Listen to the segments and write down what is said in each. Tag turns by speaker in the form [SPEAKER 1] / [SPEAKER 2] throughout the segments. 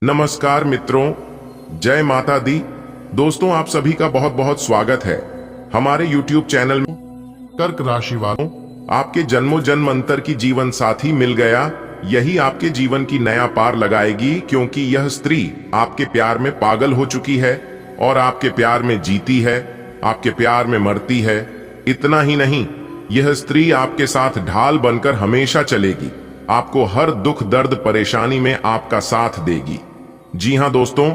[SPEAKER 1] नमस्कार मित्रों, जय माता दी। दोस्तों, आप सभी का बहुत बहुत स्वागत है हमारे YouTube चैनल में। कर्क राशि वालों, आपके जन्मों जन्म अंतर की जीवन साथी मिल गया। यही आपके जीवन की नया पार लगाएगी, क्योंकि यह स्त्री आपके प्यार में पागल हो चुकी है और आपके प्यार में जीती है, आपके प्यार में मरती है। इतना ही नहीं, यह स्त्री आपके साथ ढाल बनकर हमेशा चलेगी, आपको हर दुख दर्द परेशानी में आपका साथ देगी। जी हां दोस्तों,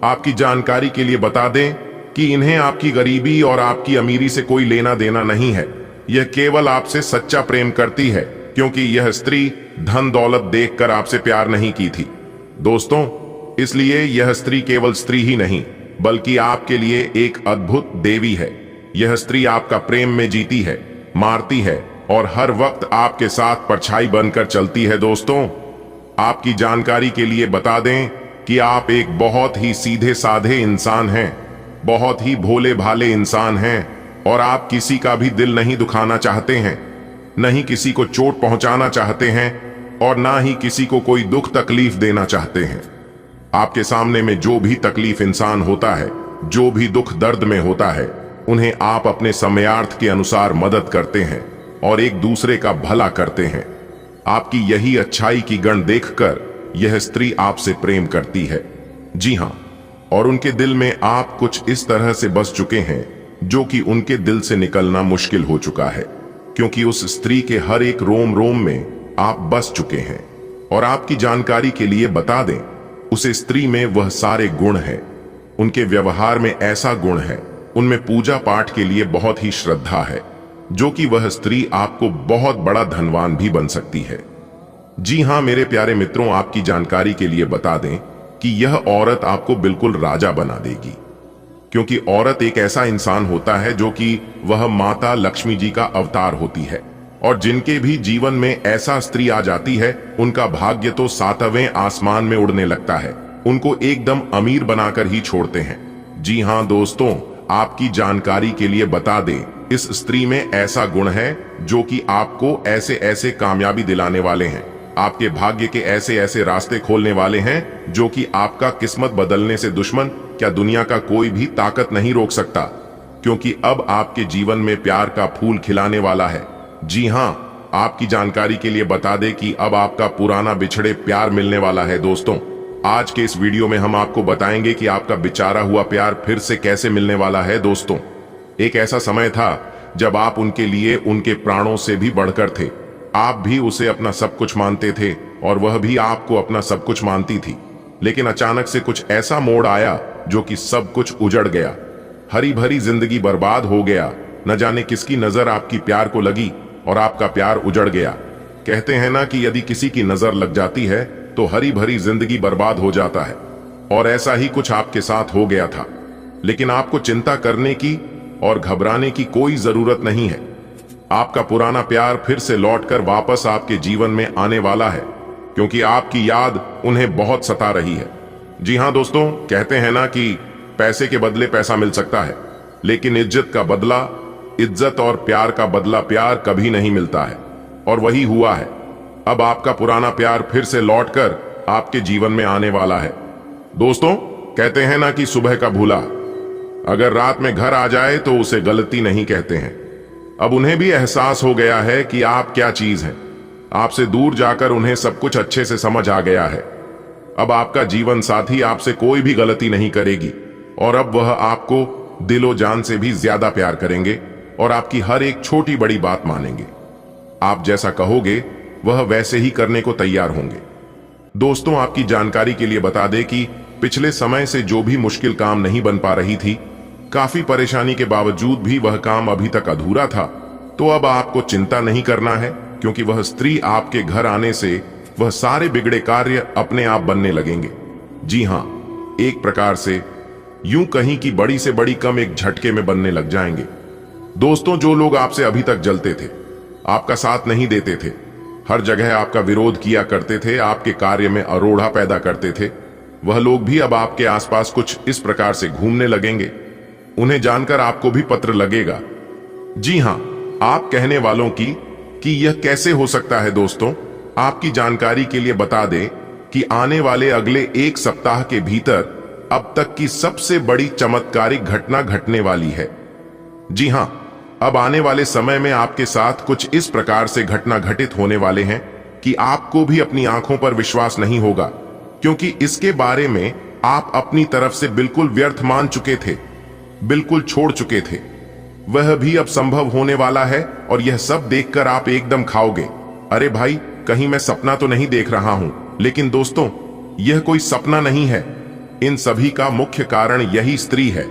[SPEAKER 1] आपकी जानकारी के लिए बता दें कि इन्हें आपकी गरीबी और आपकी अमीरी से कोई लेना देना नहीं है। यह केवल आपसे सच्चा प्रेम करती है, क्योंकि यह स्त्री धन दौलत देखकर आपसे प्यार नहीं की थी दोस्तों। इसलिए यह स्त्री केवल स्त्री ही नहीं, बल्कि आपके लिए एक अद्भुत देवी है। यह स्त्री आपका प्रेम में जीती है, मारती है और हर वक्त आपके साथ परछाई बनकर चलती है। दोस्तों, आपकी जानकारी के लिए बता दें कि आप एक बहुत ही सीधे साधे इंसान हैं, बहुत ही भोले भाले इंसान हैं और आप किसी का भी दिल नहीं दुखाना चाहते हैं, नहीं किसी को चोट पहुंचाना चाहते हैं और ना ही किसी को कोई दुख तकलीफ देना चाहते हैं। आपके सामने में जो भी तकलीफ इंसान होता है, जो भी दुख दर्द में होता है, उन्हें आप अपने समयार्थ के अनुसार मदद करते हैं और एक दूसरे का भला करते हैं। आपकी यही अच्छाई की गण देखकर यह स्त्री आपसे प्रेम करती है। जी हां, और उनके दिल में आप कुछ इस तरह से बस चुके हैं जो कि उनके दिल से निकलना मुश्किल हो चुका है, क्योंकि उस स्त्री के हर एक रोम रोम में आप बस चुके हैं। और आपकी जानकारी के लिए बता दें, उस स्त्री में वह सारे गुण हैं। उनके व्यवहार में ऐसा गुण है, उनमें पूजा पाठ के लिए बहुत ही श्रद्धा है, जो कि वह स्त्री आपको बहुत बड़ा धनवान भी बन सकती है। जी हां मेरे प्यारे मित्रों, आपकी जानकारी के लिए बता दें कि यह औरत आपको बिल्कुल राजा बना देगी, क्योंकि औरत एक ऐसा इंसान होता है जो कि वह माता लक्ष्मी जी का अवतार होती है। और जिनके भी जीवन में ऐसा स्त्री आ जाती है, उनका भाग्य तो सातवें आसमान में उड़ने लगता है, उनको एकदम अमीर बनाकर ही छोड़ते हैं। जी हां दोस्तों, आपकी जानकारी के लिए बता दें, इस स्त्री में ऐसा गुण है जो कि आपको ऐसे ऐसे कामयाबी दिलाने वाले हैं, आपके भाग्य के ऐसे ऐसे रास्ते खोलने वाले हैं, जो कि आपका किस्मत बदलने से दुश्मन क्या दुनिया का कोई भी ताकत नहीं रोक सकता, क्योंकि अब आपके जीवन में प्यार का फूल खिलाने वाला है। जी हां, आपकी जानकारी के लिए बता दें कि अब आपका पुराना बिछड़े प्यार मिलने वाला है। दोस्तों, आज के इस वीडियो में हम आपको बताएंगे कि आपका बिचारा हुआ प्यार फिर से कैसे मिलने वाला है। दोस्तों, एक ऐसा समय था जब आप उनके लिए उनके प्राणों से भी बढ़कर थे। आप भी उसे अपना सब कुछ मानते थे और वह भी आपको अपना सब कुछ मानती थी। लेकिन अचानक से कुछ ऐसा मोड़ आया जो कि सब कुछ उजड़ गया, हरी भरी जिंदगी बर्बाद हो गया। न जाने किसकी नजर आपकी प्यार को लगी और आपका प्यार उजड़ गया। कहते हैं ना कि यदि किसी की नजर लग जाती है तो हरी भरी जिंदगी बर्बाद हो जाता है, और ऐसा ही कुछ आपके साथ हो गया था। लेकिन आपको चिंता करने की और घबराने की कोई जरूरत नहीं है। आपका पुराना प्यार फिर से लौटकर वापस आपके जीवन में आने वाला है, क्योंकि आपकी याद उन्हें बहुत सता रही है। जी हां दोस्तों, कहते हैं ना कि पैसे के बदले पैसा मिल सकता है, लेकिन इज्जत का बदला इज्जत और प्यार का बदला प्यार कभी नहीं मिलता है। और वही हुआ है, अब आपका पुराना प्यार फिर से लौटकर आपके जीवन में आने वाला है। दोस्तों, कहते हैं ना कि सुबह का भूला अगर रात में घर आ जाए तो उसे गलती नहीं कहते हैं। अब उन्हें भी एहसास हो गया है कि आप क्या चीज हैं। आपसे दूर जाकर उन्हें सब कुछ अच्छे से समझ आ गया है। अब आपका जीवन साथी आपसे कोई भी गलती नहीं करेगी, और अब वह आपको दिलो जान से भी ज्यादा प्यार करेंगे और आपकी हर एक छोटी बड़ी बात मानेंगे। आप जैसा कहोगे वह वैसे ही करने को तैयार होंगे। दोस्तों, आपकी जानकारी के लिए बता दें कि पिछले समय से जो भी मुश्किल काम नहीं बन पा रही थी, काफी परेशानी के बावजूद भी वह काम अभी तक अधूरा था, तो अब आपको चिंता नहीं करना है, क्योंकि वह स्त्री आपके घर आने से वह सारे बिगड़े कार्य अपने आप बनने लगेंगे। जी हां, एक प्रकार से यूं कहीं की बड़ी से बड़ी कम एक झटके में बनने लग जाएंगे। दोस्तों, जो लोग आपसे अभी तक जलते थे, आपका साथ नहीं देते थे, हर जगह आपका विरोध किया करते थे, आपके कार्य में अरोड़ा पैदा करते थे, वह लोग भी अब आपके आसपास कुछ इस प्रकार से घूमने लगेंगे। उन्हें जानकर आपको भी पत्र लगेगा। जी हां, आप कहने वालों की कि यह कैसे हो सकता है। दोस्तों, आपकी जानकारी के लिए बता दें कि आने वाले अगले एक सप्ताह के भीतर अब तक की सबसे बड़ी चमत्कारिक घटना घटने वाली है। जी हां, अब आने वाले समय में आपके साथ कुछ इस प्रकार से घटना घटित होने वाले हैं कि आपको भी अपनी आंखों पर विश्वास नहीं होगा, क्योंकि इसके बारे में आप अपनी तरफ से बिल्कुल व्यर्थ मान चुके थे, बिल्कुल छोड़ चुके थे। वह भी अब संभव होने वाला है और यह सब देखकर आप एकदम खाओगे, अरे भाई कहीं मैं सपना तो नहीं देख रहा हूं। लेकिन दोस्तों, यह कोई सपना नहीं है। इन सभी का मुख्य कारण यही स्त्री है।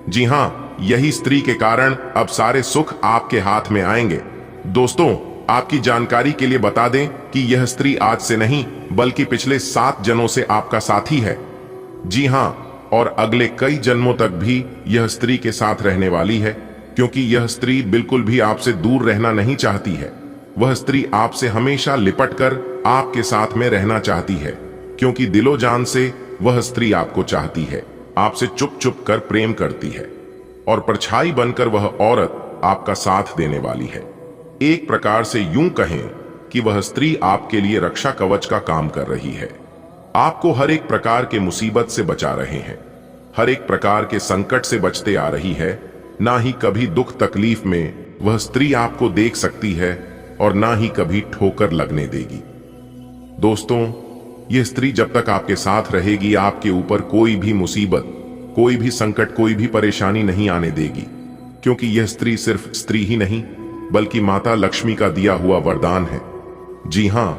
[SPEAKER 1] जी हां, यही स्त्री के कारण अब सारे सुख आपके हाथ में आएंगे। दोस्तों, आपकी जानकारी के लिए बता दें कि यह स्त्री आज से नहीं बल्कि पिछले 7 जन्मों से आपका साथी है। जी हां, और अगले कई जन्मों तक भी यह स्त्री के साथ रहने वाली है, क्योंकि यह स्त्री बिल्कुल भी आपसे दूर रहना नहीं चाहती है। वह स्त्री आपसे हमेशा लिपटकर आपके साथ में रहना चाहती है, क्योंकि दिलो जान से वह स्त्री आपको चाहती है, आपसे चुप चुप कर प्रेम करती है और परछाई बनकर वह औरत आपका साथ देने वाली है। एक प्रकार से यूं कहें कि वह स्त्री आपके लिए रक्षा कवच का काम कर रही है। आपको हर एक प्रकार के मुसीबत से बचा रहे हैं, हर एक प्रकार के संकट से बचते आ रही है। ना ही कभी दुख तकलीफ में वह स्त्री आपको देख सकती है और ना ही कभी ठोकर लगने देगी। दोस्तों, यह स्त्री जब तक आपके साथ रहेगी आपके ऊपर कोई भी मुसीबत, कोई भी संकट, कोई भी परेशानी नहीं आने देगी, क्योंकि यह स्त्री सिर्फ स्त्री ही नहीं बल्कि माता लक्ष्मी का दिया हुआ वरदान है। जी हां,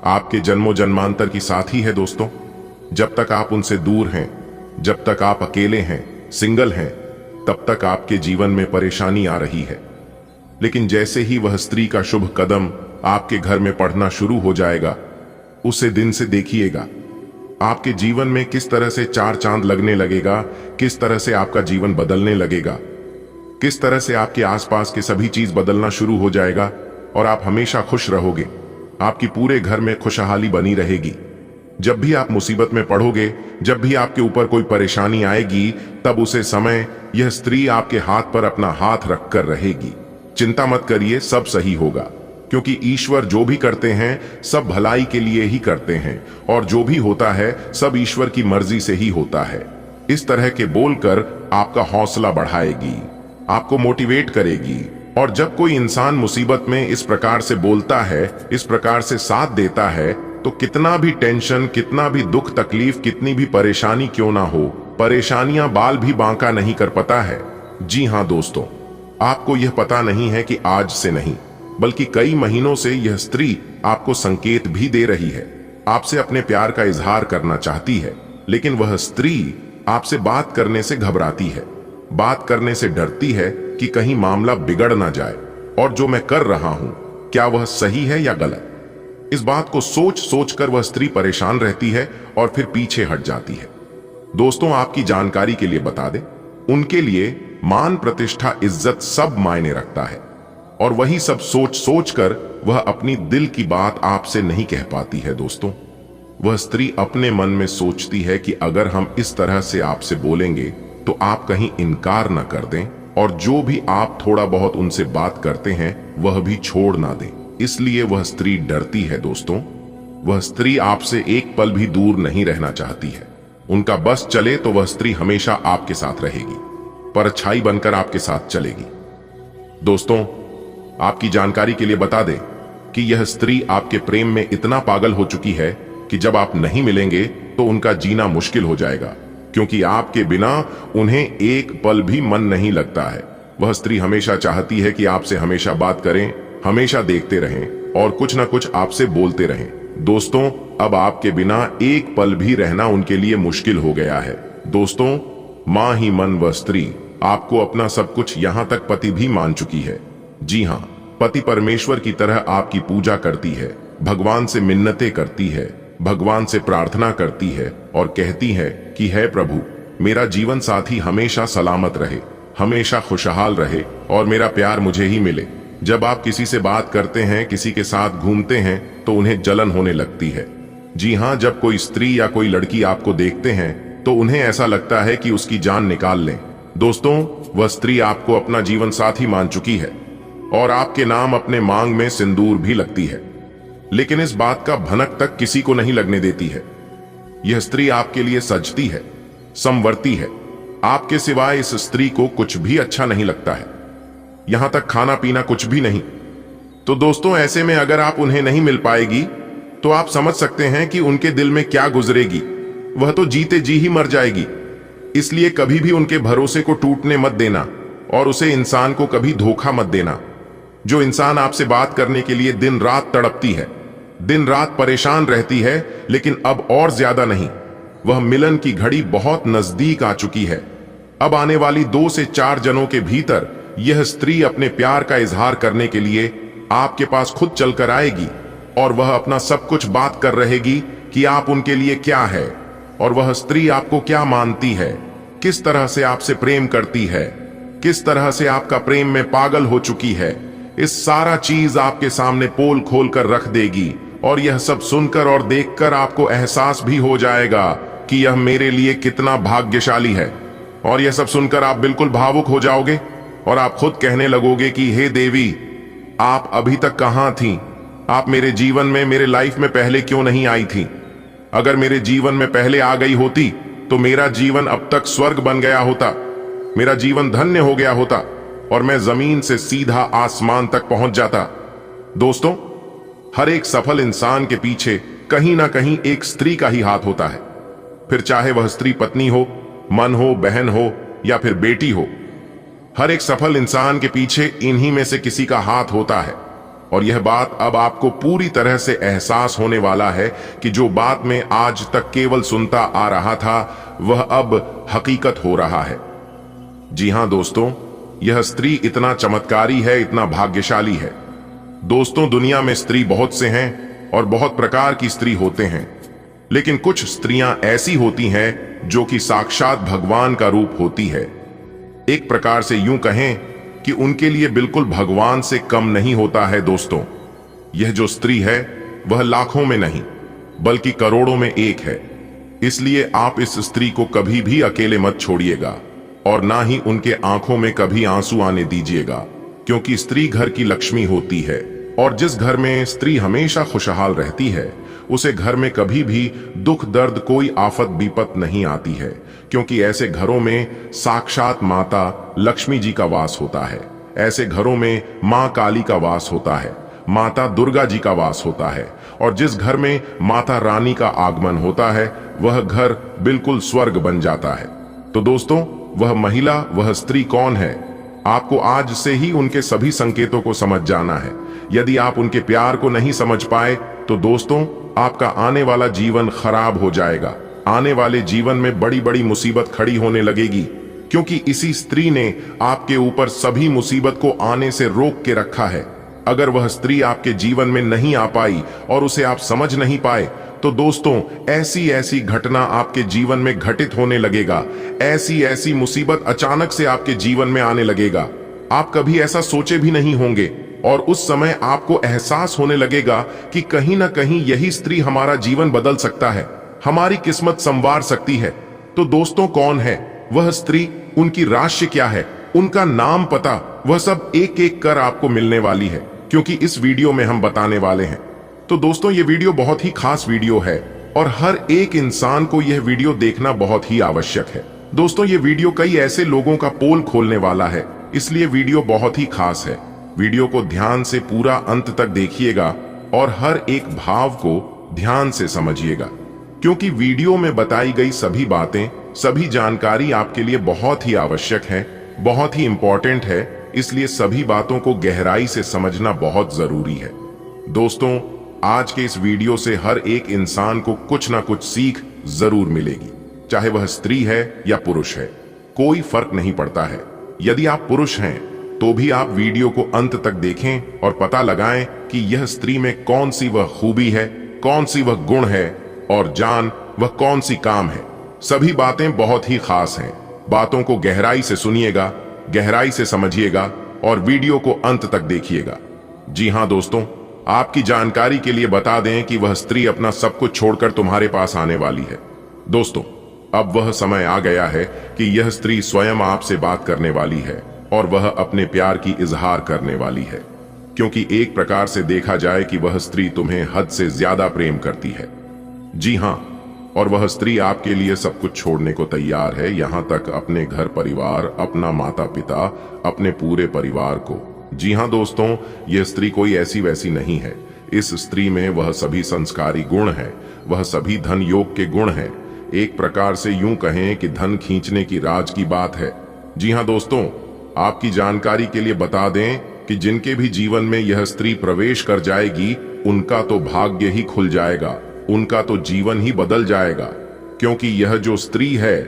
[SPEAKER 1] आपके जन्मों जन्मांतर की साथी है। दोस्तों, जब तक आप उनसे दूर हैं, जब तक आप अकेले हैं, सिंगल हैं, तब तक आपके जीवन में परेशानी आ रही है। लेकिन जैसे ही वह स्त्री का शुभ कदम आपके घर में पड़ना शुरू हो जाएगा, उसे दिन से देखिएगा आपके जीवन में किस तरह से 4 चांद लगने लगेगा, किस तरह से आपका जीवन बदलने लगेगा, किस तरह से आपके आसपास के सभी चीज बदलना शुरू हो जाएगा और आप हमेशा खुश रहोगे। आपकी पूरे घर में खुशहाली बनी रहेगी। जब भी आप मुसीबत में पड़ोगे, जब भी आपके ऊपर कोई परेशानी आएगी, तब उसे समय यह स्त्री आपके हाथ पर अपना हाथ रखकर रहेगी। चिंता मत करिए, सब सही होगा, क्योंकि ईश्वर जो भी करते हैं सब भलाई के लिए ही करते हैं और जो भी होता है सब ईश्वर की मर्जी से ही होता है। इस तरह के बोलकर आपका हौसला बढ़ाएगी, आपको मोटिवेट करेगी। और जब कोई इंसान मुसीबत में इस प्रकार से बोलता है, इस प्रकार से साथ देता है, तो कितना भी टेंशन, कितना भी दुख तकलीफ, कितनी भी परेशानी क्यों ना हो, परेशानियां बाल भी बांका नहीं कर पाता है। जी हां दोस्तों, आपको यह पता नहीं है कि आज से नहीं बल्कि कई महीनों से यह स्त्री आपको संकेत भी दे रही है, आपसे अपने प्यार का इजहार करना चाहती है। लेकिन वह स्त्री आपसे बात करने से घबराती है, बात करने से डरती है कि कहीं मामला बिगड़ ना जाए और जो मैं कर रहा हूं क्या वह सही है या गलत। इस बात को सोच सोच कर वह स्त्री परेशान रहती है और फिर पीछे हट जाती है। दोस्तों, आपकी जानकारी के लिए बता दें, उनके लिए मान, प्रतिष्ठा, इज्जत सब मायने रखता है और वही सब सोच सोच कर वह अपनी दिल की बात आपसे नहीं कह पाती है। दोस्तों, वह स्त्री अपने मन में सोचती है कि अगर हम इस तरह से आपसे बोलेंगे तो आप कहीं इनकार ना कर दें और जो भी आप थोड़ा बहुत उनसे बात करते हैं वह भी छोड़ ना दें। इसलिए वह स्त्री डरती है। दोस्तों, वह स्त्री आपसे एक पल भी दूर नहीं रहना चाहती है। उनका बस चले तो वह स्त्री हमेशा आपके साथ रहेगी, परछाई बनकर आपके साथ चलेगी। दोस्तों, आपकी जानकारी के लिए बता दें कि यह स्त्री आपके प्रेम में इतना पागल हो चुकी है कि जब आप नहीं मिलेंगे तो उनका जीना मुश्किल हो जाएगा, क्योंकि आपके बिना उन्हें एक पल भी मन नहीं लगता है। वह स्त्री हमेशा चाहती है कि आपसे हमेशा बात करें, हमेशा देखते रहें और कुछ ना कुछ आपसे बोलते रहें। दोस्तों, अब आपके बिना एक पल भी रहना उनके लिए मुश्किल हो गया है। दोस्तों, मां ही मन वह स्त्री आपको अपना सब कुछ, यहां तक पति भी मान चुकी है। जी हां, पति परमेश्वर की तरह आपकी पूजा करती है, भगवान से मिन्नतें करती है, भगवान से प्रार्थना करती है और कहती है कि हे प्रभु, मेरा जीवन साथी हमेशा सलामत रहे, हमेशा खुशहाल रहे और मेरा प्यार मुझे ही मिले। जब आप किसी से बात करते हैं, किसी के साथ घूमते हैं तो उन्हें जलन होने लगती है। जी हां, जब कोई स्त्री या कोई लड़की आपको देखते हैं तो उन्हें ऐसा लगता है कि उसकी जान निकाल लें। दोस्तों, वह स्त्री आपको अपना जीवन साथी मान चुकी है और आपके नाम अपने मांग में सिंदूर भी लगती है, लेकिन इस बात का भनक तक किसी को नहीं लगने देती है। यह स्त्री आपके लिए सजती है, संवरती है। आपके सिवाय इस स्त्री को कुछ भी अच्छा नहीं लगता है, यहां तक खाना पीना कुछ भी नहीं। तो दोस्तों, ऐसे में अगर आप उन्हें नहीं मिल पाएगी तो आप समझ सकते हैं कि उनके दिल में क्या गुजरेगी। वह तो जीते जी ही मर जाएगी। इसलिए कभी भी उनके भरोसे को टूटने मत देना और उसे इंसान को कभी धोखा मत देना। जो इंसान आपसे बात करने के लिए दिन रात तड़पती है, दिन रात परेशान रहती है, लेकिन अब और ज्यादा नहीं, वह मिलन की घड़ी बहुत नजदीक आ चुकी है। अब आने वाली 2 से 4 जनों के भीतर यह स्त्री अपने प्यार का इजहार करने के लिए आपके पास खुद चलकर आएगी और वह अपना सब कुछ बात कर रहेगी कि आप उनके लिए क्या है और वह स्त्री आपको क्या मानती है, किस तरह से आपसे प्रेम करती है, किस तरह से आपका प्रेम में पागल हो चुकी है। इस सारा चीज आपके सामने पोल खोल कर रख देगी और यह सब सुनकर और देखकर आपको एहसास भी हो जाएगा कि यह मेरे लिए कितना भाग्यशाली है। और यह सब सुनकर आप बिल्कुल भावुक हो जाओगे और आप खुद कहने लगोगे कि हे देवी, आप अभी तक कहां थी? आप मेरे जीवन में, मेरे लाइफ में पहले क्यों नहीं आई थी? अगर मेरे जीवन में पहले आ गई होती तो मेरा जीवन अब तक स्वर्ग बन गया होता, मेरा जीवन धन्य हो गया होता और मैं जमीन से सीधा आसमान तक पहुंच जाता। दोस्तों, हर एक सफल इंसान के पीछे कहीं ना कहीं एक स्त्री का ही हाथ होता है। फिर चाहे वह स्त्री पत्नी हो, मन हो, बहन हो या फिर बेटी हो, हर एक सफल इंसान के पीछे इन्हीं में से किसी का हाथ होता है। और यह बात अब आपको पूरी तरह से एहसास होने वाला है कि जो बात मैं आज तक केवल सुनता आ रहा था वह अब हकीकत हो रहा है। जी हां दोस्तों, यह स्त्री इतना चमत्कारी है, इतना भाग्यशाली है। दोस्तों, दुनिया में स्त्री बहुत से हैं और बहुत प्रकार की स्त्री होते हैं, लेकिन कुछ स्त्रियां ऐसी होती हैं जो कि साक्षात भगवान का रूप होती है। एक प्रकार से यूं कहें कि उनके लिए बिल्कुल भगवान से कम नहीं होता है। दोस्तों, यह जो स्त्री है वह लाखों में नहीं बल्कि करोड़ों में एक है। इसलिए आप इस स्त्री को कभी भी अकेले मत छोड़िएगा और ना ही उनके आंखों में कभी आंसू आने दीजिएगा, क्योंकि स्त्री घर की लक्ष्मी होती है और जिस घर में स्त्री हमेशा खुशहाल रहती है उसे घर में कभी भी दुख दर्द, कोई आफत विपत नहीं आती है, क्योंकि ऐसे घरों में साक्षात माता लक्ष्मी जी का वास होता है। ऐसे घरों में मां काली का वास होता है, माता दुर्गा जी का वास होता है और जिस घर में माता रानी का आगमन होता है वह घर बिल्कुल स्वर्ग बन जाता है। तो दोस्तों, वह महिला, वह स्त्री कौन है? आपको आज से ही उनके सभी संकेतों को समझ जाना है। यदि आप उनके प्यार को नहीं समझ पाए तो दोस्तों, आपका आने वाला जीवन खराब हो जाएगा। आने वाले जीवन में बड़ी बड़ी मुसीबत खड़ी होने लगेगी, क्योंकि इसी स्त्री ने आपके ऊपर सभी मुसीबत को आने से रोक के रखा है। अगर वह स्त्री आपके जीवन में नहीं आ पाई और उसे आप समझ नहीं पाए तो दोस्तों, ऐसी ऐसी घटना आपके जीवन में घटित होने लगेगा, ऐसी ऐसी मुसीबत अचानक से आपके जीवन में आने लगेगा। आप कभी ऐसा सोचे भी नहीं होंगे और उस समय आपको एहसास होने लगेगा कि कहीं ना कहीं यही स्त्री हमारा जीवन बदल सकता है, हमारी किस्मत संवार सकती है। तो दोस्तों, कौन है वह स्त्री? उनकी राशि क्या है? उनका नाम, पता, वह सब एक एक कर आपको मिलने वाली है, क्योंकि इस वीडियो में हम बताने वाले हैं। तो दोस्तों, ये वीडियो बहुत ही खास वीडियो है और हर एक इंसान को यह वीडियो देखना बहुत ही आवश्यक है। दोस्तों, ये वीडियो कई ऐसे लोगों का पोल खोलने वाला है, इसलिए वीडियो बहुत ही खास है। वीडियो को ध्यान से पूरा अंत तक देखिएगा और हर एक भाव को ध्यान से समझिएगा, क्योंकि वीडियो में बताई गई सभी बातें, सभी जानकारी आपके लिए बहुत ही आवश्यक है, बहुत ही इंपॉर्टेंट है। इसलिए सभी बातों को गहराई से समझना बहुत जरूरी है। दोस्तों, आज के इस वीडियो से हर एक इंसान को कुछ ना कुछ सीख जरूर मिलेगी, चाहे वह स्त्री है या पुरुष है, कोई फर्क नहीं पड़ता है। यदि आप पुरुष हैं तो भी आप वीडियो को अंत तक देखें और पता लगाएं कि यह स्त्री में कौन सी वह खूबी है, कौन सी वह गुण है और जान वह कौन सी काम है। सभी बातें बहुत ही खास हैं। बातों को गहराई से सुनिएगा, गहराई से समझिएगा और वीडियो को अंत तक देखिएगा। जी हां दोस्तों, आपकी जानकारी के लिए बता दें कि वह स्त्री अपना सब कुछ छोड़कर तुम्हारे पास आने वाली है। दोस्तों, अब वह समय आ गया है कि यह स्त्री स्वयं आपसे बात करने वाली है और वह अपने प्यार की इजहार करने वाली है, क्योंकि एक प्रकार से देखा जाए कि वह स्त्री तुम्हें हद से ज्यादा प्रेम करती है। जी हां, और वह स्त्री आपके लिए सब कुछ छोड़ने को तैयार है, यहाँ तक अपने घर परिवार, अपना माता पिता, अपने पूरे परिवार को। जी हाँ दोस्तों, यह स्त्री कोई ऐसी वैसी नहीं है। इस स्त्री में वह सभी संस्कारी गुण हैं, वह सभी धन योग के गुण हैं। एक प्रकार से यूं कहें कि धन खींचने की राज की बात है। जी हाँ दोस्तों, आपकी जानकारी के लिए बता दें कि जिनके भी जीवन में यह स्त्री प्रवेश कर जाएगी, उनका तो भाग्य ही खुल जाएगा, उनका तो जीवन ही बदल जाएगा। क्योंकि यह जो स्त्री है,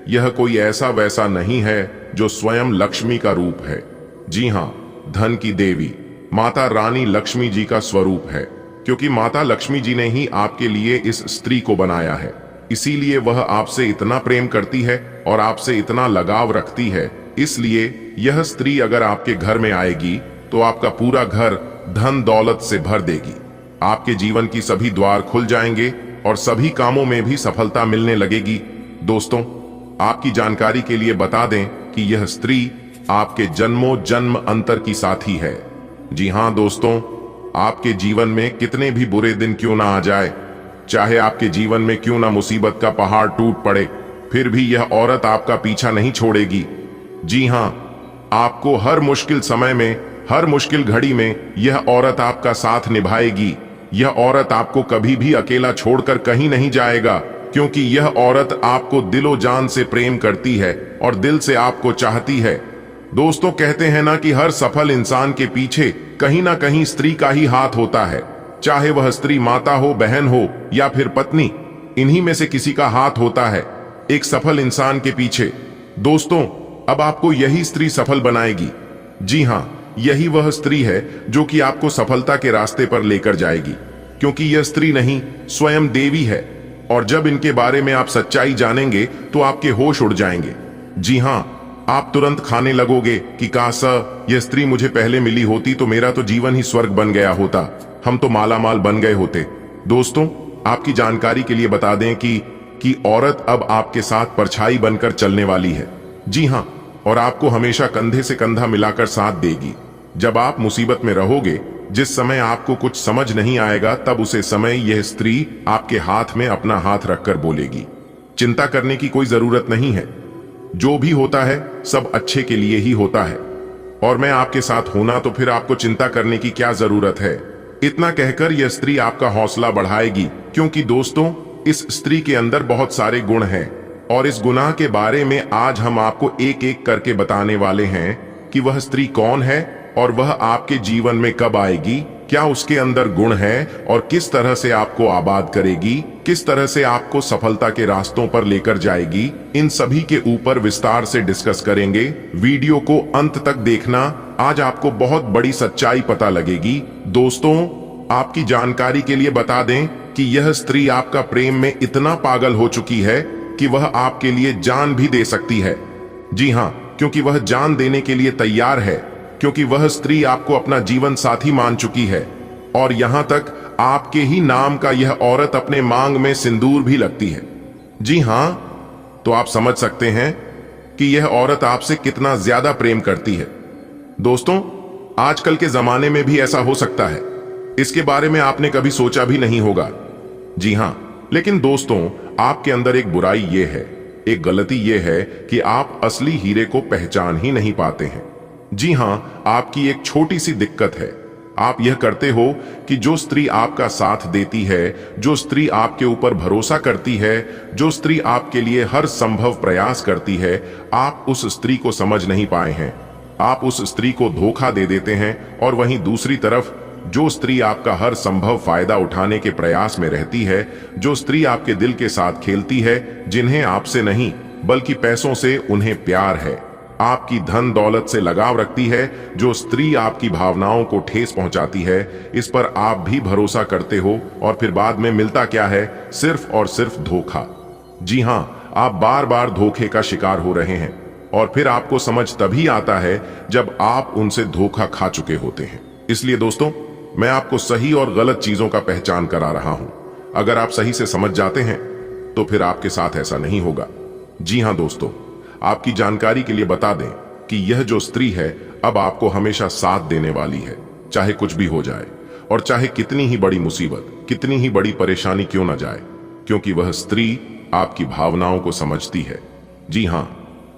[SPEAKER 1] यह कोई ऐसा वैसा नहीं है जो स्वयं लक्ष्मी का रूप है। जी हाँ, धन की देवी माता रानी लक्ष्मी जी का स्वरूप है, क्योंकि माता लक्ष्मी जी ने ही आपके लिए इस स्त्री को बनाया है। इसीलिए वह आपसे इतना प्रेम करती है और आपसे इतना लगाव रखती है। इसलिए यह स्त्री अगर आपके घर में आएगी तो आपका पूरा घर धन दौलत से भर देगी। आपके जीवन की सभी द्वार खुल जाएंगे और सभी कामों में भी सफलता मिलने लगेगी। दोस्तों, आपकी जानकारी के लिए बता दें कि यह स्त्री आपके जन्मों जन्म अंतर की साथी है। जी हाँ दोस्तों, आपके जीवन में कितने भी बुरे दिन क्यों ना आ जाए, चाहे आपके जीवन में क्यों ना मुसीबत का पहाड़ टूट पड़े, फिर भी यह औरत आपका पीछा नहीं छोड़ेगी। जी हाँ, आपको हर मुश्किल समय में, हर मुश्किल घड़ी में यह औरत आपका साथ निभाएगी। यह औरत आपको कभी भी अकेला छोड़कर कहीं नहीं जाएगा, क्योंकि यह औरत आपको दिलो जान से प्रेम करती है और दिल से आपको चाहती है। दोस्तों, कहते हैं ना कि हर सफल इंसान के पीछे कहीं ना कहीं स्त्री का ही हाथ होता है। चाहे वह स्त्री माता हो, बहन हो या फिर पत्नी, इन्हीं में से किसी का हाथ होता है एक सफल इंसान के पीछे। दोस्तों, अब आपको यही स्त्री सफल बनाएगी। जी हाँ, यही वह स्त्री है जो कि आपको सफलता के रास्ते पर लेकर जाएगी, क्योंकि यह स्त्री नहीं, स्वयं देवी है। और जब इनके बारे में आप सच्चाई जानेंगे तो आपके होश उड़ जाएंगे। जी हाँ, आप तुरंत खाने लगोगे कि काश यह स्त्री मुझे पहले मिली होती तो मेरा तो जीवन ही स्वर्ग बन गया होता, हम तो माला माल बन गए होते। दोस्तों, आपकी जानकारी के लिए बता दें कि औरत अब आपके साथ परछाई बनकर चलने वाली है। जी हाँ, और आपको हमेशा कंधे से कंधा मिलाकर साथ देगी। जब आप मुसीबत में रहोगे, जिस समय आपको कुछ समझ नहीं आएगा, तब उसे समय यह स्त्री आपके हाथ में अपना हाथ रखकर बोलेगी, चिंता करने की कोई जरूरत नहीं है, जो भी होता है सब अच्छे के लिए ही होता है, और मैं आपके साथ हूं ना, तो फिर आपको चिंता करने की क्या जरूरत है। इतना कहकर यह स्त्री आपका हौसला बढ़ाएगी, क्योंकि दोस्तों, इस स्त्री के अंदर बहुत सारे गुण हैं और इस गुनाह के बारे में आज हम आपको एक एक करके बताने वाले हैं कि वह स्त्री कौन है और वह आपके जीवन में कब आएगी, क्या उसके अंदर गुण है और किस तरह से आपको आबाद करेगी, किस तरह से आपको सफलता के रास्तों पर लेकर जाएगी। इन सभी के ऊपर विस्तार से डिस्कस करेंगे। वीडियो को अंत तक देखना, आज आपको बहुत बड़ी सच्चाई पता लगेगी। दोस्तों, आपकी जानकारी के लिए बता दें कि यह स्त्री आपका प्रेम में इतना पागल हो चुकी है कि वह आपके लिए जान भी दे सकती है। जी हाँ, क्योंकि वह जान देने के लिए तैयार है, क्योंकि वह स्त्री आपको अपना जीवन साथी मान चुकी है और यहां तक आपके ही नाम का यह औरत अपने मांग में सिंदूर भी लगती है। जी हां, तो आप समझ सकते हैं कि यह औरत आपसे कितना ज्यादा प्रेम करती है। दोस्तों, आजकल के जमाने में भी ऐसा हो सकता है, इसके बारे में आपने कभी सोचा भी नहीं होगा। जी हां, लेकिन दोस्तों, आपके अंदर एक बुराई ये है, एक गलती ये है कि आप असली हीरे को पहचान ही नहीं पाते हैं। जी हां, आपकी एक छोटी सी दिक्कत है। आप यह करते हो कि जो स्त्री आपका साथ देती है, जो स्त्री आपके ऊपर भरोसा करती है, जो स्त्री आपके लिए हर संभव प्रयास करती है, आप उस स्त्री को समझ नहीं पाए हैं। आप उस स्त्री को धोखा दे देते हैं और वहीं दूसरी तरफ जो स्त्री आपका हर संभव फायदा उठाने के प्रयास में रहती है, जो स्त्री आपके दिल के साथ खेलती है, जिन्हें आपसे नहीं बल्कि पैसों से उन्हें प्यार है, आपकी धन दौलत से लगाव रखती है, जो स्त्री आपकी भावनाओं को ठेस पहुंचाती है, इस पर आप भी भरोसा करते हो और फिर बाद में मिलता क्या है? सिर्फ और सिर्फ धोखा। जी हां, आप बार बार धोखे का शिकार हो रहे हैं और फिर आपको समझ तभी आता है जब आप उनसे धोखा खा चुके होते हैं। इसलिए दोस्तों, मैं आपको सही और गलत चीजों का पहचान करा रहा हूं। अगर आप सही से समझ जाते हैं तो फिर आपके साथ ऐसा नहीं होगा। जी हां दोस्तों, आपकी जानकारी के लिए बता दें कि यह जो स्त्री है अब आपको हमेशा साथ देने वाली है, चाहे कुछ भी हो जाए और चाहे कितनी ही बड़ी मुसीबत, कितनी ही बड़ी परेशानी क्यों ना जाए, क्योंकि वह स्त्री आपकी भावनाओं को समझती है। जी हां,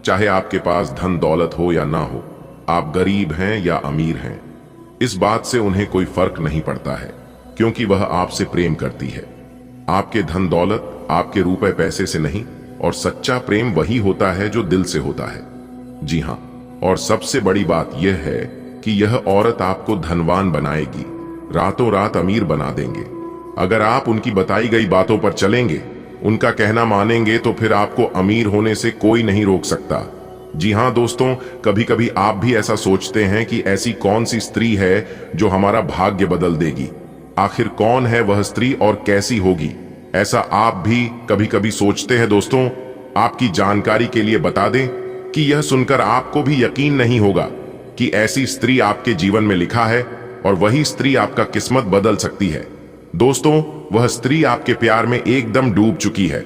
[SPEAKER 1] चाहे आपके पास धन दौलत हो या ना हो, आप गरीब हैं या अमीर हैं, इस बात से उन्हें कोई फर्क नहीं पड़ता है, क्योंकि वह आपसे प्रेम करती है। आपके धन दौलत, आपके रुपए पैसे से नहीं, और सच्चा प्रेम वही होता है जो दिल से होता है। जी हां, और सबसे बड़ी बात यह है कि यह औरत आपको धनवान बनाएगी, रातों रात अमीर बना देंगे। अगर आप उनकी बताई गई बातों पर चलेंगे, उनका कहना मानेंगे, तो फिर आपको अमीर होने से कोई नहीं रोक सकता। जी हां दोस्तों, कभी कभी आप भी ऐसा सोचते हैं कि ऐसी कौन सी स्त्री है जो हमारा भाग्य बदल देगी। आखिर कौन है वह स्त्री और कैसी होगी, ऐसा आप भी कभी कभी सोचते हैं। दोस्तों, आपकी जानकारी के लिए बता दें कि यह सुनकर आपको भी यकीन नहीं होगा कि ऐसी स्त्री आपके जीवन में लिखा है, और वही स्त्री आपका किस्मत बदल सकती है। दोस्तों, वह स्त्री आपके प्यार में एकदम डूब चुकी है।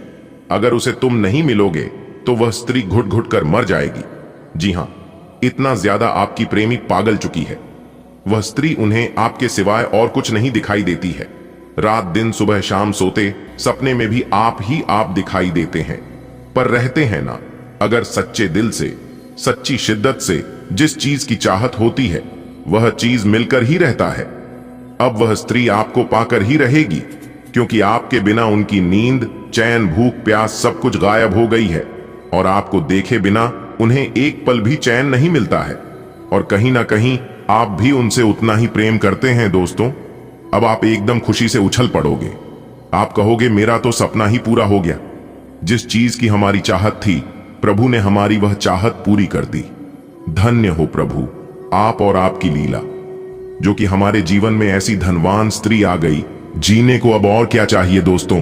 [SPEAKER 1] अगर उसे तुम नहीं मिलोगे तो वह स्त्री घुट घुट कर मर जाएगी। जी हां, इतना ज्यादा आपकी प्रेमी पागल चुकी है। वह स्त्री उन्हें आपके सिवाय और कुछ नहीं दिखाई देती है। रात दिन सुबह शाम सोते सपने में भी आप दिखाई देते हैं, पर रहते हैं ना। अगर सच्चे दिल से, सच्ची शिद्दत से जिस चीज की चाहत होती है, वह चीज मिलकर ही रहता है। अब वह स्त्री आपको पाकर ही रहेगी, क्योंकि आपके बिना उनकी नींद, चैन, भूख, प्यास सब कुछ गायब हो गई है, और आपको देखे बिना उन्हें एक पल भी चैन नहीं मिलता है। और कहीं ना कहीं आप भी उनसे उतना ही प्रेम करते हैं। दोस्तों, अब आप एकदम खुशी से उछल पड़ोगे। आप कहोगे, मेरा तो सपना ही पूरा हो गया। जिस चीज की हमारी चाहत थी, प्रभु ने हमारी वह चाहत पूरी कर दी। धन्य हो प्रभु, आप और आपकी लीला, जो कि हमारे जीवन में ऐसी धनवान स्त्री आ गई। जीने को अब और क्या चाहिए दोस्तों।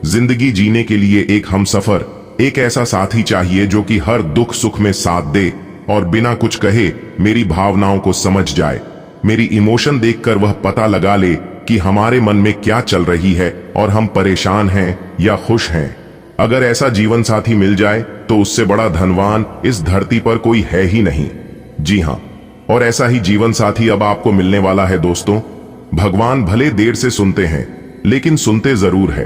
[SPEAKER 1] जिंदगी जीने के लिए एक हमसफर, एक ऐसा साथी चाहिए जो कि हर दुख सुख में साथ दे, और बिना कुछ कहे मेरी भावनाओं को समझ जाए। मेरी इमोशन देखकर वह पता लगा ले कि हमारे मन में क्या चल रही है, और हम परेशान हैं या खुश हैं। अगर ऐसा जीवन साथी मिल जाए तो उससे बड़ा धनवान इस धरती पर कोई है ही नहीं। जी हां, और ऐसा ही जीवन साथी अब आपको मिलने वाला है। दोस्तों, भगवान भले देर से सुनते हैं, लेकिन सुनते जरूर है।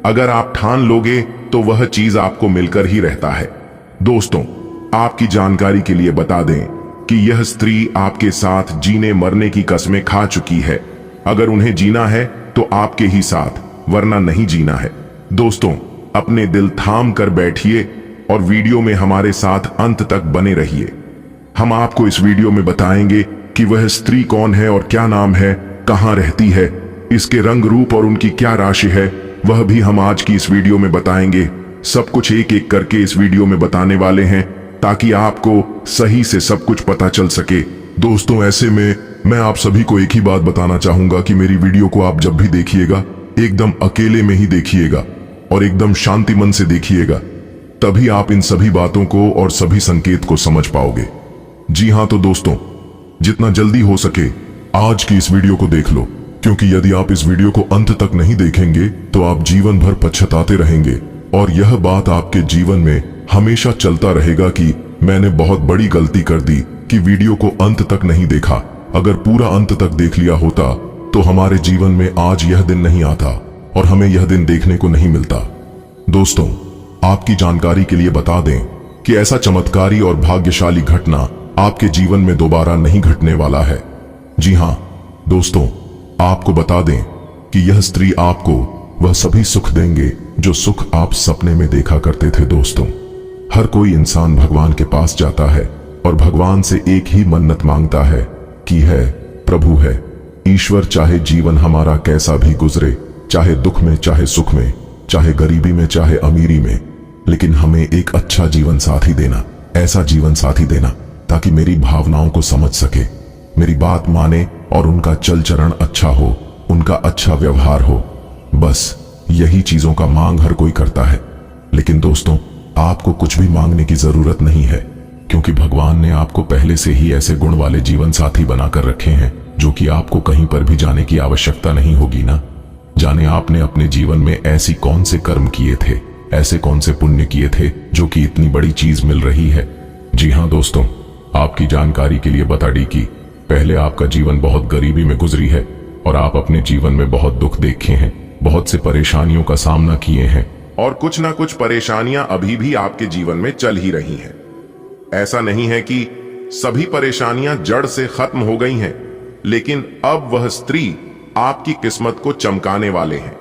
[SPEAKER 1] अगर आप ठान लोगे तो वह चीज आपको मिलकर ही रहता है। दोस्तों, आपकी जानकारी के लिए बता दें कि यह स्त्री आपके साथ जीने मरने की कस्में खा चुकी है। अगर उन्हें जीना है तो आपके ही साथ, वरना नहीं जीना है। दोस्तों, अपने दिल थाम कर बैठिए और वीडियो में हमारे साथ अंत तक बने रहिए। हम आपको इस वीडियो में बताएंगे कि वह स्त्री कौन है और क्या नाम है, कहां रहती है, इसके रंग रूप और उनकी क्या राशि है, वह भी हम आज की इस वीडियो में बताएंगे। सब कुछ एक एक करके इस वीडियो में बताने वाले हैं, ताकि आपको सही से सब कुछ पता चल सके। दोस्तों, ऐसे में मैं आप सभी को एक ही बात बताना चाहूंगा कि मेरी वीडियो को आप जब भी देखिएगा, एकदम अकेले में ही देखिएगा और एकदम शांति मन से देखिएगा। तभी आप इन सभी बातों को और सभी संकेत को समझ पाओगे। जी हां, तो दोस्तों, जितना जल्दी हो सके आज की इस वीडियो को देख लो, क्योंकि यदि आप इस वीडियो को अंत तक नहीं देखेंगे तो आप जीवन भर पछताते रहेंगे, और यह बात आपके जीवन में हमेशा चलता रहेगा कि मैंने बहुत बड़ी गलती कर दी कि वीडियो को अंत तक नहीं देखा। अगर पूरा अंत तक देख लिया होता तो हमारे जीवन में आज यह दिन नहीं आता और हमें यह दिन देखने को नहीं मिलता। दोस्तों, आपकी जानकारी के लिए बता दें कि ऐसा चमत्कारी और भाग्यशाली घटना आपके जीवन में दोबारा नहीं घटने वाला है। जी हां दोस्तों, आपको बता दें कि यह स्त्री आपको वह सभी सुख देंगे जो सुख आप सपने में देखा करते थे। दोस्तों, हर कोई इंसान भगवान के पास जाता है और भगवान से एक ही मन्नत मांगता है कि है प्रभु है ईश्वर, चाहे जीवन हमारा कैसा भी गुजरे, चाहे दुख में, चाहे सुख में, चाहे गरीबी में, चाहे अमीरी में, लेकिन हमें एक अच्छा जीवन साथी देना, ऐसा जीवन साथी देना ताकि मेरी भावनाओं को समझ सके, मेरी बात माने और उनका चल चरण अच्छा हो, उनका अच्छा व्यवहार हो। बस यही चीजों का मांग हर कोई करता है। लेकिन दोस्तों, आपको कुछ भी मांगने की जरूरत नहीं है, क्योंकि भगवान ने आपको पहले से ही ऐसे गुण वाले जीवन साथी बनाकर रखे हैं जो कि आपको कहीं पर भी जाने की आवश्यकता नहीं होगी ना। जाने आपने अपने जीवन में ऐसी कौन से कर्म किए थे, ऐसे कौन से पुण्य किए थे जो कि इतनी बड़ी चीज मिल रही है। जी हां दोस्तों, आपकी जानकारी के लिए बता दी कि पहले आपका जीवन बहुत गरीबी में गुजरी है और आप अपने जीवन में बहुत दुख देखे हैं, बहुत से परेशानियों का सामना किए हैं, और कुछ ना कुछ परेशानियां अभी भी आपके जीवन में चल ही रही हैं। ऐसा नहीं है कि सभी परेशानियां जड़ से खत्म हो गई हैं, लेकिन अब वह स्त्री आपकी किस्मत को चमकाने वाले हैं।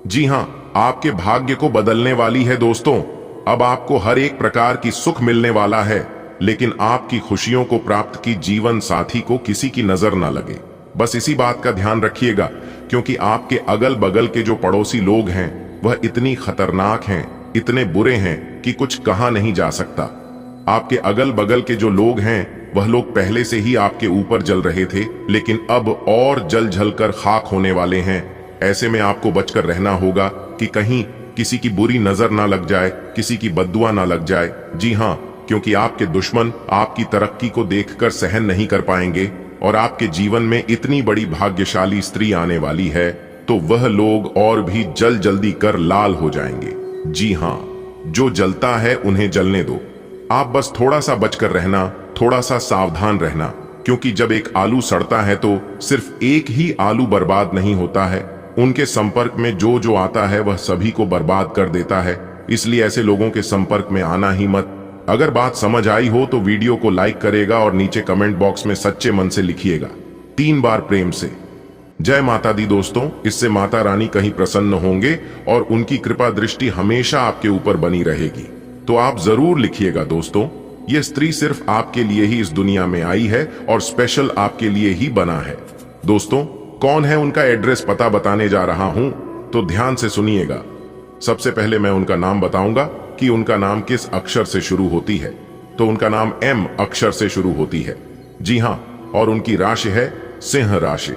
[SPEAKER 1] जी हां, आपके भाग्य को बदलने वाली है दोस्तों। अब आपको हर एक प्रकार की सुख मिलने वाला है, लेकिन आपकी खुशियों को प्राप्त की जीवन साथी को किसी की नजर ना लगे। बस इसी बात का ध्यान रखिएगा, क्योंकि आपके अगल बगल के जो पड़ोसी लोग हैं वह इतनी खतरनाक हैं, इतने बुरे हैं कि कुछ कहा नहीं जा सकता। आपके अगल बगल के जो लोग हैं वह लोग पहले से ही आपके ऊपर जल रहे थे, लेकिन अब और जल जल कर खाक होने वाले हैं। ऐसे में आपको बचकर रहना होगा कि कहीं किसी की बुरी नजर ना लग जाए, किसी की बद्दुआ ना लग जाए। जी हाँ, क्योंकि आपके दुश्मन आपकी तरक्की को देखकर सहन नहीं कर पाएंगे और आपके जीवन में इतनी बड़ी भाग्यशाली स्त्री आने वाली है तो वह लोग और भी जल्दी कर लाल हो जाएंगे। जी हाँ, जो जलता है उन्हें जलने दो। आप बस थोड़ा सा बचकर रहना, थोड़ा सा सावधान रहना, क्योंकि जब एक आलू सड़ता है तो सिर्फ एक ही आलू बर्बाद नहीं होता है, उनके संपर्क में जो जो आता है वह सभी को बर्बाद कर देता है। इसलिए ऐसे लोगों के संपर्क में आना ही मत। अगर बात समझ आई हो तो वीडियो को लाइक करेगा और नीचे कमेंट बॉक्स में सच्चे मन से लिखिएगा 3 बार प्रेम से जय माता दी। दोस्तों, इससे माता रानी कहीं प्रसन्न होंगे और उनकी कृपा दृष्टि हमेशा आपके ऊपर बनी रहेगी। तो आप जरूर लिखिएगा दोस्तों। यह स्त्री सिर्फ आपके लिए ही इस दुनिया में आई है और स्पेशल आपके लिए ही बना है। दोस्तों, कौन है उनका एड्रेस पता बताने जा रहा हूं, तो ध्यान से सुनिएगा। सबसे पहले मैं उनका नाम बताऊंगा कि उनका नाम किस अक्षर से शुरू होती है। तो उनका नाम M अक्षर से शुरू होती है। जी हां, और उनकी राशि है सिंह राशि।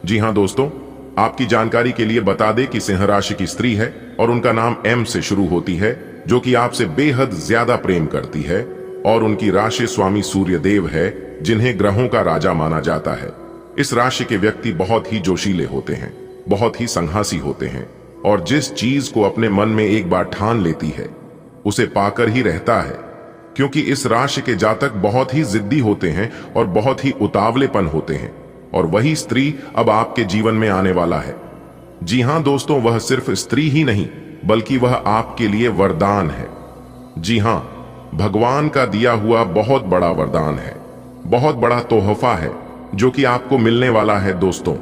[SPEAKER 1] जी हां दोस्तों, आपकी जानकारी के लिए बता दें कि सिंह राशि की स्त्री है और उनका नाम M से शुरू होती है, जो कि आपसे बेहद ज्यादा प्रेम करती है। और उनकी राशि स्वामी सूर्य देव है, जिन्हें ग्रहों का राजा माना जाता है। इस राशि के व्यक्ति बहुत ही जोशीले होते हैं, बहुत ही संघासी होते हैं और जिस चीज को अपने मन में एक बार ठान लेती है उसे पाकर ही रहता है। क्योंकि इस राशि के जातक बहुत ही जिद्दी होते हैं और बहुत ही उतावलेपन होते हैं, और वही स्त्री अब आपके जीवन में आने वाला है। जी हां दोस्तों, वह सिर्फ स्त्री ही नहीं बल्कि वह आपके लिए वरदान है। जी हां, भगवान का दिया हुआ बहुत बड़ा वरदान है, बहुत बड़ा तोहफा है जो कि आपको मिलने वाला है। दोस्तों,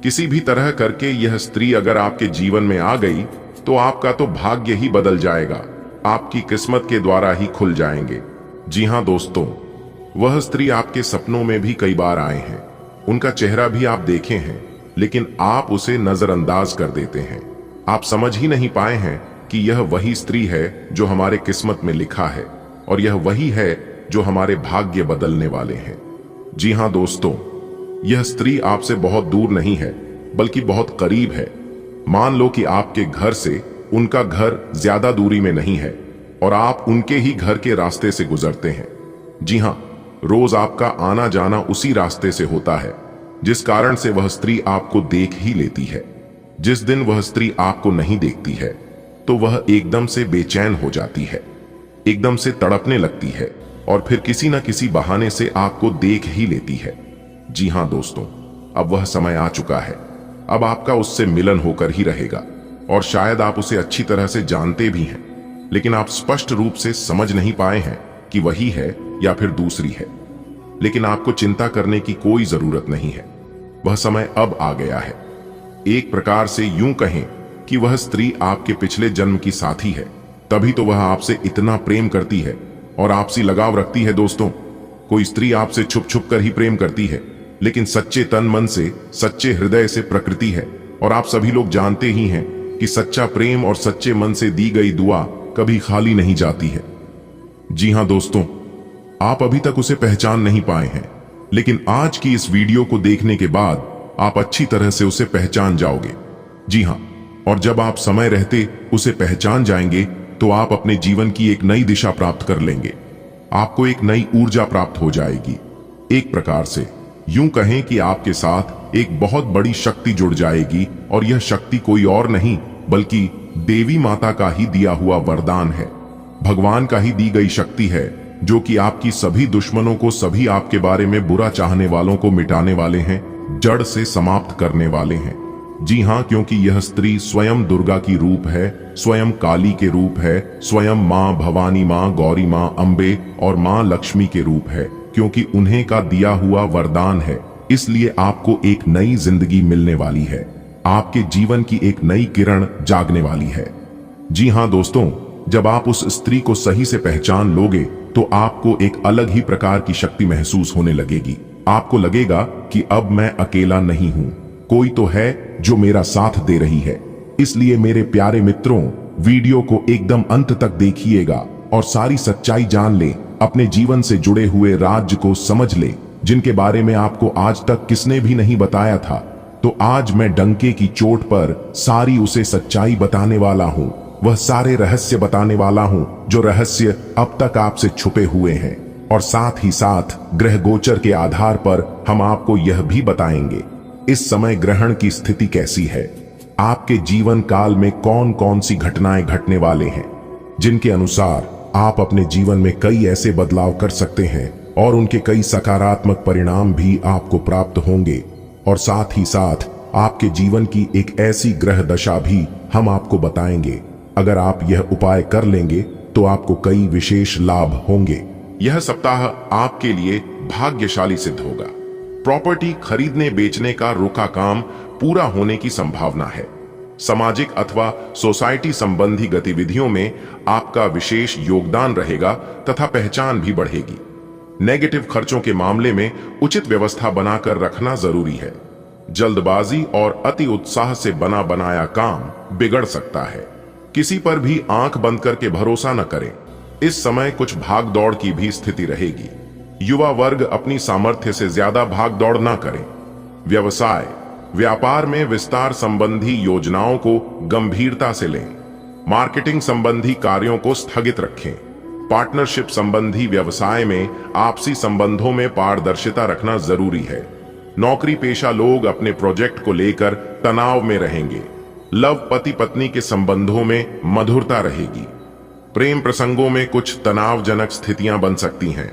[SPEAKER 1] किसी भी तरह करके यह स्त्री अगर आपके जीवन में आ गई तो आपका तो भाग्य ही बदल जाएगा, आपकी किस्मत के द्वारा ही खुल जाएंगे। जी हां दोस्तों, वह स्त्री आपके सपनों में भी कई बार आए हैं, उनका चेहरा भी आप देखे हैं, लेकिन आप उसे नजरअंदाज कर देते हैं। आप समझ ही नहीं पाए हैं कि यह वही स्त्री है जो हमारे किस्मत में लिखा है, और यह वही है जो हमारे भाग्य बदलने वाले हैं। जी हां दोस्तों, यह स्त्री आपसे बहुत दूर नहीं है बल्कि बहुत करीब है। मान लो कि आपके घर से उनका घर ज्यादा दूरी में नहीं है और आप उनके ही घर के रास्ते से गुजरते हैं। जी हां, रोज आपका आना जाना उसी रास्ते से होता है, जिस कारण से वह स्त्री आपको देख ही लेती है। जिस दिन वह स्त्री आपको नहीं देखती है तो वह एकदम से बेचैन हो जाती है, एकदम से तड़पने लगती है और फिर किसी न किसी बहाने से आपको देख ही लेती है। जी हां दोस्तों, अब वह समय आ चुका है। अब आपका उससे मिलन होकर ही रहेगा और शायद आप उसे अच्छी तरह से जानते भी हैं, लेकिन आप स्पष्ट रूप से समझ नहीं पाए हैं कि वही है या फिर दूसरी है। लेकिन आपको चिंता करने की कोई जरूरत नहीं है, वह समय अब आ गया है। एक प्रकार से यूं कहें कि वह स्त्री आपके पिछले जन्म की साथी है, तभी तो वह आपसे इतना प्रेम करती है और आपसी लगाव रखती है। दोस्तों, कोई स्त्री आपसे छुप छुप कर ही प्रेम करती है, लेकिन सच्चे तन मन से, सच्चे हृदय से प्रकृति है। और आप सभी लोग जानते ही हैं कि सच्चा प्रेम और सच्चे मन से दी गई दुआ कभी खाली नहीं जाती है। जी हां दोस्तों, आप अभी तक उसे पहचान नहीं पाए हैं, लेकिन आज की इस वीडियो को देखने के बाद आप अच्छी तरह से उसे पहचान जाओगे। जी हां, और जब आप समय रहते उसे पहचान जाएंगे तो आप अपने जीवन की एक नई दिशा प्राप्त कर लेंगे, आपको एक नई ऊर्जा प्राप्त हो जाएगी। एक प्रकार से यूं कहें कि आपके साथ एक बहुत बड़ी शक्ति जुड़ जाएगी, और यह शक्ति कोई और नहीं बल्कि देवी माता का ही दिया हुआ वरदान है, भगवान का ही दी गई शक्ति है, जो कि आपकी सभी दुश्मनों को, सभी आपके बारे में बुरा चाहने वालों को मिटाने वाले हैं, जड़ से समाप्त करने वाले हैं। जी हाँ, क्योंकि यह स्त्री स्वयं दुर्गा की रूप है, स्वयं काली के रूप है, स्वयं माँ भवानी, माँ गौरी, माँ अम्बे और माँ लक्ष्मी के रूप है, क्योंकि उन्हें का दिया हुआ वरदान है। इसलिए आपको एक नई जिंदगी मिलने वाली है, आपके जीवन की एक नई किरण जागने वाली है। जी हाँ दोस्तों, जब आप उस स्त्री को सही से पहचान लोगे तो आपको एक अलग ही प्रकार की शक्ति महसूस होने लगेगी। आपको लगेगा कि अब मैं अकेला नहीं हूं, कोई तो है जो मेरा साथ दे रही है। इसलिए मेरे प्यारे मित्रों, वीडियो को एकदम अंत तक देखिएगा और सारी सच्चाई जान ले, अपने जीवन से जुड़े हुए राज्य को समझ ले, जिनके बारे में आपको आज तक किसने भी नहीं बताया था। तो आज मैं डंके की चोट पर सारी उसे सच्चाई बताने वाला हूं, वह सारे रहस्य बताने वाला हूं जो रहस्य अब तक आपसे छुपे हुए हैं। और साथ ही साथ ग्रह गोचर के आधार पर हम आपको यह भी बताएंगे इस समय ग्रहण की स्थिति कैसी है, आपके जीवन काल में कौन कौन सी घटनाएं घटने वाले हैं, जिनके अनुसार आप अपने जीवन में कई ऐसे बदलाव कर सकते हैं और उनके कई सकारात्मक परिणाम भी आपको प्राप्त होंगे। और साथ ही साथ आपके जीवन की एक ऐसी ग्रह दशा भी हम आपको बताएंगे। अगर आप यह उपाय कर लेंगे तो आपको कई विशेष लाभ होंगे। यह सप्ताह आपके लिए भाग्यशाली सिद्ध होगा। प्रॉपर्टी खरीदने बेचने का रुका काम पूरा होने की संभावना है। सामाजिक अथवा सोसाइटी संबंधी गतिविधियों में आपका विशेष योगदान रहेगा तथा पहचान भी बढ़ेगी। नेगेटिव खर्चों के मामले में उचित व्यवस्था बनाकर रखना जरूरी है। जल्दबाजी और अति उत्साह से बना बनाया काम बिगड़ सकता है। किसी पर भी आंख बंद करके भरोसा न करें। इस समय कुछ भाग दौड़ की भी स्थिति रहेगी। युवा वर्ग अपनी सामर्थ्य से ज्यादा भाग दौड़ ना करें। व्यवसाय, व्यापार में विस्तार संबंधी योजनाओं को गंभीरता से लें। मार्केटिंग संबंधी कार्यों को स्थगित रखें। पार्टनरशिप संबंधी व्यवसाय में आपसी संबंधों में पारदर्शिता रखना जरूरी है। नौकरी पेशा लोग अपने प्रोजेक्ट को लेकर तनाव में रहेंगे। लव पति पत्नी के संबंधों में मधुरता रहेगी। प्रेम प्रसंगों में कुछ तनावजनक स्थितियां बन सकती हैं।